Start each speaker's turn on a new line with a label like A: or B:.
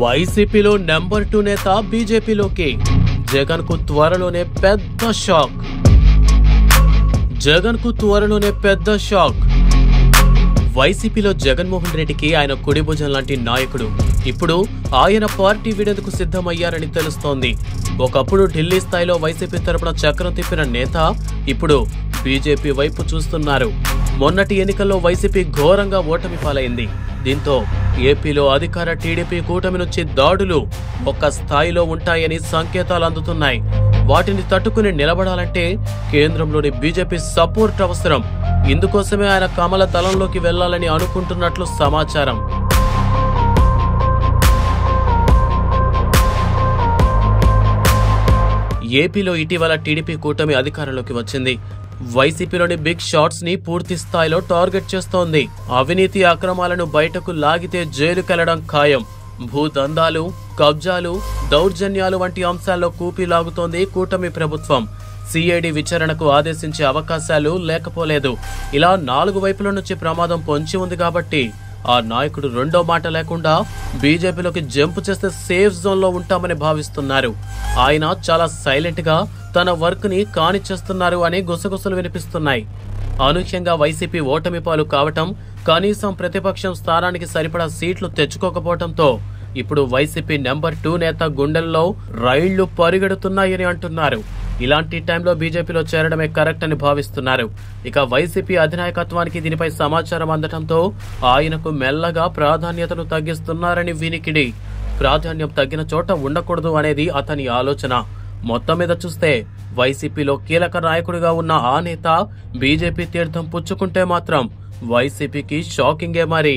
A: వైసీపీలో నెంబర్ 2 నేత బీజేపీలోకి. జగన్ కు త్వరలోనే పెద్ద షాక్. వైసీపీలో జగన్మోహన్ రెడ్డికి ఆయన కుడి భుజం లాంటి నాయకుడు. ఇప్పుడు ఆయన పార్టీ వీడేందుకు సిద్ధమయ్యారని తెలుస్తోంది. ఒకప్పుడు ఢిల్లీ స్థాయిలో వైసీపీ తరపున చక్రం తిప్పిన నేత ఇప్పుడు బీజేపీ వైపు చూస్తున్నారు. మొన్నటి ఎన్నికల్లో వైసీపీ ఘోరంగా ఓటమి పాలైంది. దీంతో ఏపీలో అధికార టీడీపీ కూటమి నుంచి దాడులు ఒక్క స్థాయిలో ఉంటాయని సంకేతాలు అందుతున్నాయి. వాటిని తట్టుకుని నిలబడాలంటే కేంద్రంలోని బీజేపీ సపోర్ట్ అవసరం. ఇందుకోసమే ఆయన కమల దళంలోకి వెళ్లాలని అనుకుంటున్నట్లు సమాచారం. ఏపీలో ఇటీవల టీడీపీ కూటమి అధికారంలోకి వచ్చింది. వైసీపీలోని బిగ్ షాట్స్ ని పూర్తి స్థాయిలో టార్గెట్ చేస్తోంది. అవినీతి అక్రమాలను బయటకు లాగితే జైలుకెళ్లడం ఖాయం. భూదందాలు, కబ్జాలు, దౌర్జన్యాలు వంటి అంశాల్లో కూపీలాగుతోంది కూటమి ప్రభుత్వం. సిఐడి విచారణకు ఆదేశించే అవకాశాలు లేకపోలేదు. ఇలా 4 వైపుల నుంచి ప్రమాదం పొంచి ఉంది కాబట్టి ఆ నాయకుడు రెండో మాట లేకుండా బీజేపీలోకి జంప్ చేస్తే సేఫ్ జోన్ లో ఉంటామని భావిస్తున్నారు. ఆయన చాలా సైలెంట్ గా తన వర్క్ ని కానిచ్చేస్తున్నారు అని గుసగుసలు వినిపిస్తున్నాయి. అనూహ్యంగా వైసీపీ ఓటమి పాలు కావటం, కనీసం ప్రతిపక్షం స్థానానికి సరిపడా సీట్లు తెచ్చుకోకపోవడంతో ఇప్పుడు వైసీపీ నెంబర్ 2 నేత గుండెల్లో రైళ్లు పరిగెడుతున్నాయని అంటున్నారు. ఇలాంటి టైంలో బీజేపీలో చేరడమే కరెక్ట్ అని భావిస్తున్నారు. ఇక వైసీపీ అధినాయకత్వానికి దీనిపై సమాచారం అందడంతో ఆయనకు మెల్లగా ప్రాధాన్యతను తగ్గిస్తున్నారని వినికిడి. ప్రాధాన్యం తగ్గిన చోట ఉండకూడదు అనేది అతని ఆలోచన. మొత్తం మీద చూస్తే వైసీపీలో కీలక నాయకుడిగా ఉన్న ఆ నేత బీజేపీ తీర్థం పుచ్చుకుంటే మాత్రం వైసీపీకి షాకింగే మరి.